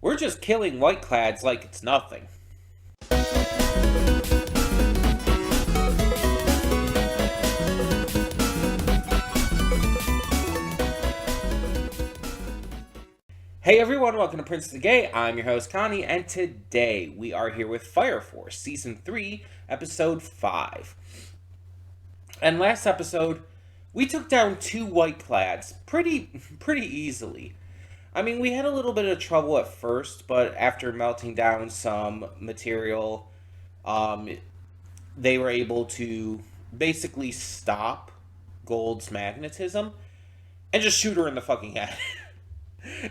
We're just killing whiteclads like it's nothing. Hey everyone, welcome to Prince of the Gay. I'm your host Connie, and today we are here with Fire Force Season 3, Episode 5. And last episode, we took down 2 whiteclads pretty easily. I mean, we had a little bit of trouble at first, but after melting down some material, they were able to basically stop Gold's magnetism and just shoot her in the fucking head.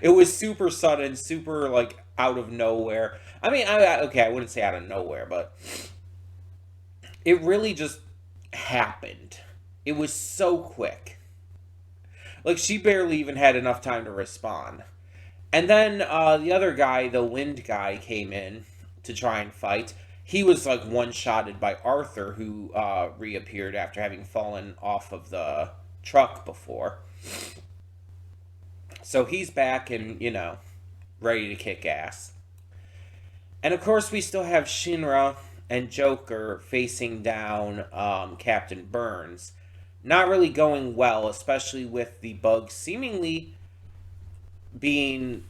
It was super sudden, super, like, out of nowhere. I mean, I wouldn't say out of nowhere, but it really just happened. It was so quick. Like, she barely even had enough time to respond. And then the other guy, the wind guy, came in to try and fight. He was, like, one-shotted by Arthur, who reappeared after having fallen off of the truck before. So he's back and, ready to kick ass. And of course, we still have Shinra and Joker facing down Captain Burns. Not really going well, especially with the bugs seemingly being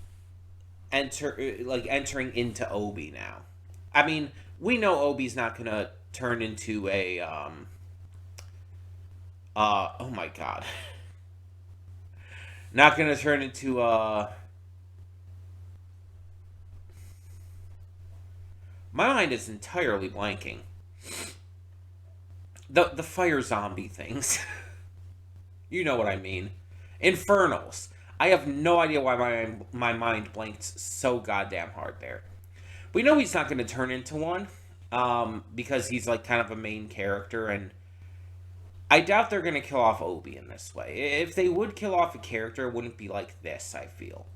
entering into Obi now. I mean, we know Obi's not gonna turn into a oh my god. Not gonna turn into my mind is entirely blanking. The fire zombie things. You know what I mean. Infernals. I have no idea why my mind blanked so goddamn hard there. We know he's not going to turn into one. Because he's like kind of a main character, and I doubt they're going to kill off Obi in this way. If they would kill off a character, it wouldn't be like this, I feel.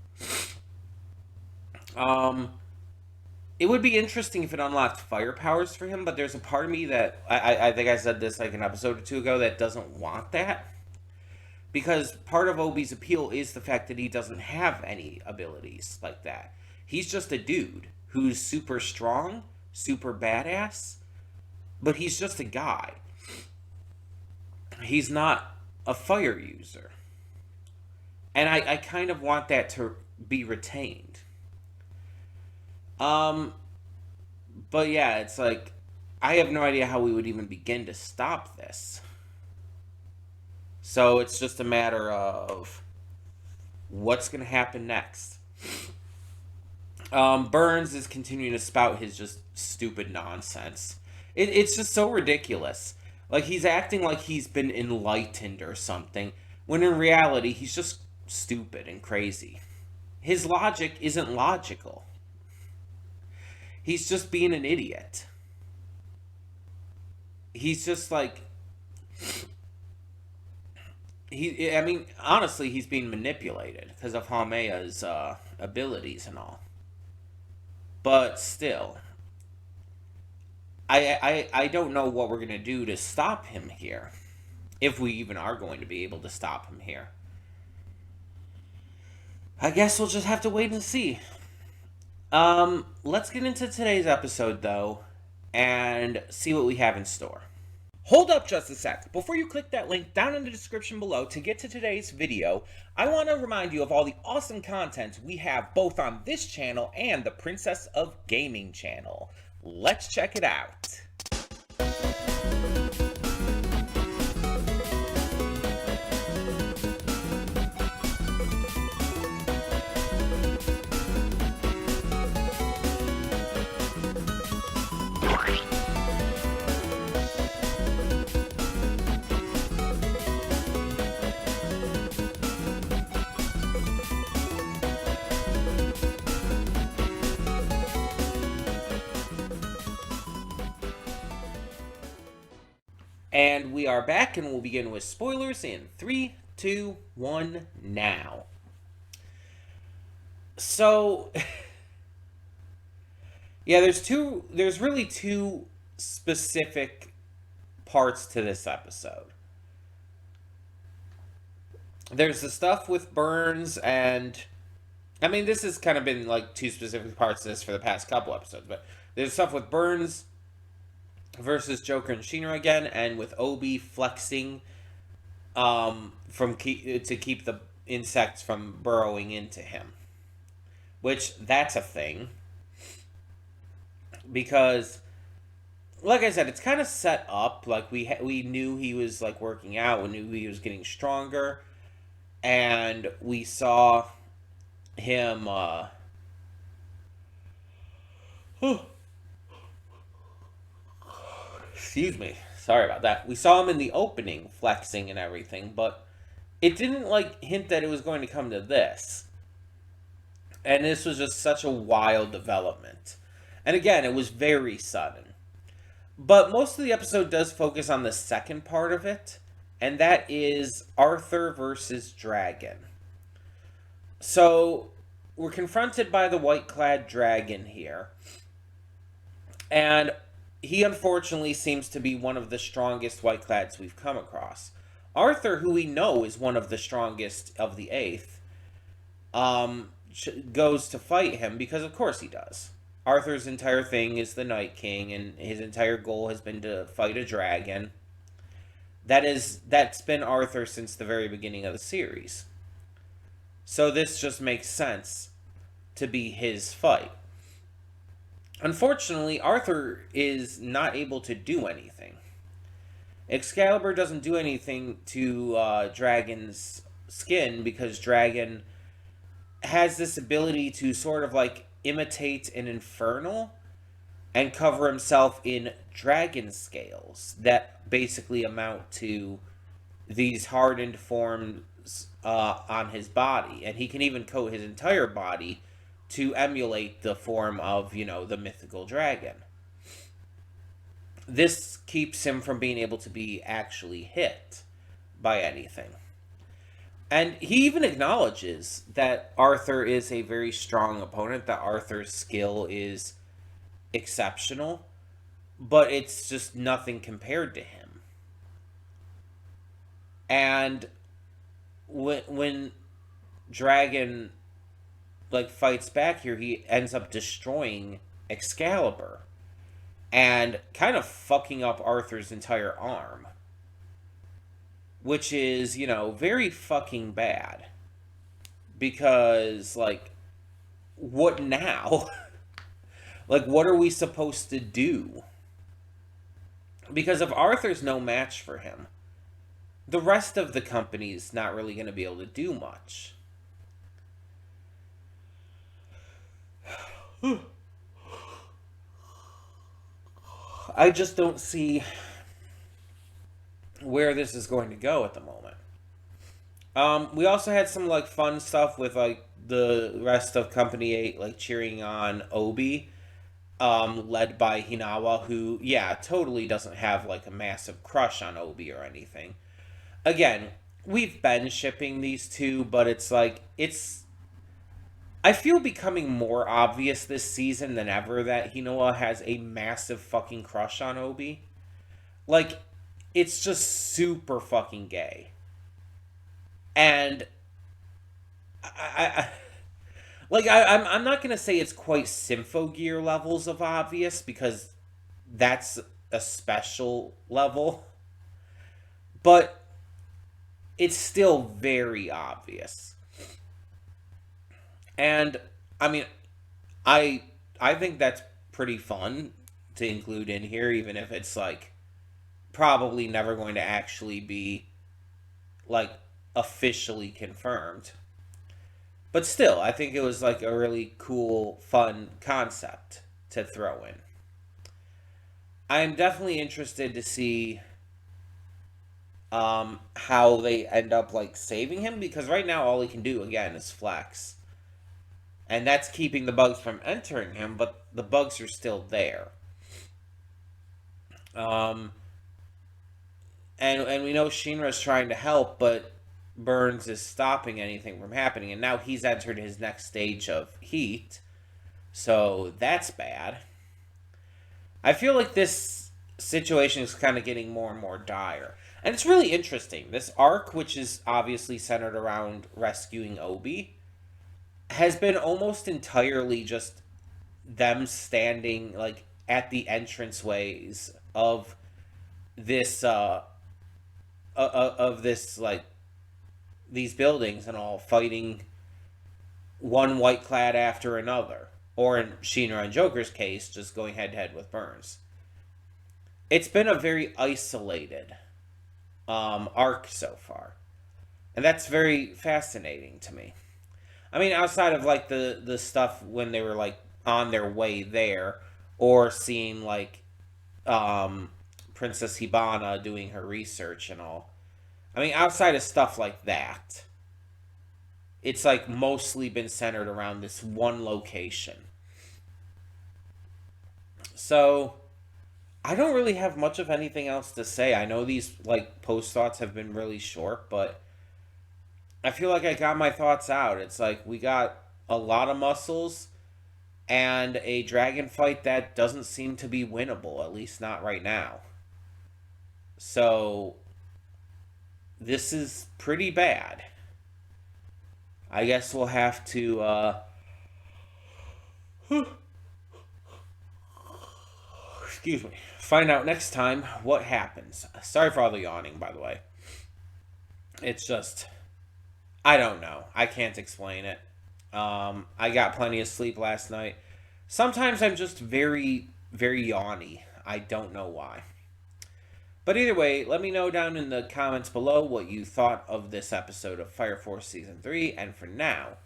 It would be interesting if it unlocked fire powers for him, but there's a part of me that, I think I said this like an episode or two ago, that doesn't want that. Because part of Obi's appeal is the fact that he doesn't have any abilities like that. He's just a dude who's super strong, super badass, but he's just a guy. He's not a fire user. And I kind of want that to be retained. But yeah, it's like, I have no idea how we would even begin to stop this. So it's just a matter of what's going to happen next. Burns is continuing to spout his just stupid nonsense. It's just so ridiculous. Like, he's acting like he's been enlightened or something, when in reality, he's just stupid and crazy. His logic isn't logical. He's just being an idiot. He's just like... honestly, he's being manipulated because of Hamea's abilities and all. But still, I don't know what we're going to do to stop him here. If we even are going to be able to stop him here. I guess we'll just have to wait and see. Let's get into today's episode, though, and see what we have in store. Hold up just a sec. Before you click that link down in the description below to get to today's video, I want to remind you of all the awesome content we have both on this channel and the Princess of Gaming channel. Let's check it out. And we are back, and we'll begin with spoilers in 3, 2, 1, now. So, yeah, there's really two specific parts to this episode. There's the stuff with Burns and I mean, this has kind of been like two specific parts of this for the past couple episodes, but there's stuff with Burns versus Joker and Sheena again, and with Obi flexing to keep the insects from burrowing into him, which that's a thing because, like I said, it's kind of set up. Like we knew he was like working out, we knew he was getting stronger, and we saw him. Excuse me. Sorry about that. We saw him in the opening flexing and everything, but it didn't like hint that it was going to come to this. And this was just such a wild development. And again, it was very sudden. But most of the episode does focus on the second part of it, and that is Arthur versus Dragon. So, we're confronted by the white-clad dragon here. And he unfortunately seems to be one of the strongest white-clads we've come across. Arthur, who we know is one of the strongest of the 8th, goes to fight him because of course he does. Arthur's entire thing is the Night King, and his entire goal has been to fight a dragon. That's been Arthur since the very beginning of the series. So this just makes sense to be his fight. Unfortunately, Arthur is not able to do anything. Excalibur doesn't do anything to Dragon's skin because Dragon has this ability to sort of like imitate an infernal and cover himself in dragon scales that basically amount to these hardened forms on his body. And he can even coat his entire body to emulate the form of, the mythical dragon. This keeps him from being able to be actually hit by anything. And he even acknowledges that Arthur is a very strong opponent, that Arthur's skill is exceptional, but it's just nothing compared to him. And when Dragon fights back here, he ends up destroying Excalibur and kind of fucking up Arthur's entire arm, which is, very fucking bad. Because, what now? What are we supposed to do? Because if Arthur's no match for him, the rest of the company's not really going to be able to do much. I just don't see where this is going to go at the moment. We also had some fun stuff with the rest of Company 8 cheering on Obi, led by Hinawa, who totally doesn't have a massive crush on Obi or anything. Again, we've been shipping these two, but it's I feel becoming more obvious this season than ever that Hinawa has a massive fucking crush on Obi. It's just super fucking gay. And I'm not gonna say it's quite Symphogear levels of obvious, because that's a special level, but it's still very obvious. And I mean, I think that's pretty fun to include in here, even if it's probably never going to actually be officially confirmed. But still, I think it was a really cool, fun concept to throw in. I'm definitely interested to see how they end up saving him, because right now all he can do again is flex. And that's keeping the bugs from entering him, but the bugs are still there. And we know Shinra's trying to help, but Burns is stopping anything from happening, and now he's entered his next stage of heat, so that's bad. I feel like this situation is kind of getting more and more dire, and it's really interesting. This arc, which is obviously centered around rescuing Obi, has been almost entirely just them standing like at the entranceways this uh of this like these buildings and all fighting one white clad after another, or in Sheena and Joker's case, just going head to head with Burns. It's been a very isolated arc so far, and that's very fascinating to me. I mean, outside of like the stuff when they were like on their way there, or seeing like um, Princess Hibana doing her research and all. I mean, outside of stuff like that, it's like mostly been centered around this one location. So I don't really have much of anything else to say. I know these like post thoughts have been really short, but I feel like I got my thoughts out. It's like we got a lot of muscles and a dragon fight that doesn't seem to be winnable, at least not right now. So this is pretty bad. I guess we'll have to excuse me, find out next time what happens. Sorry for all the yawning, by the way. It's just I don't know. I can't explain it. I got plenty of sleep last night. Sometimes I'm just very, very yawny. I don't know why. But either way, let me know down in the comments below what you thought of this episode of Fire Force Season 3. And for now,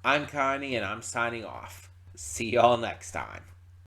I'm Connie and I'm signing off. See y'all next time.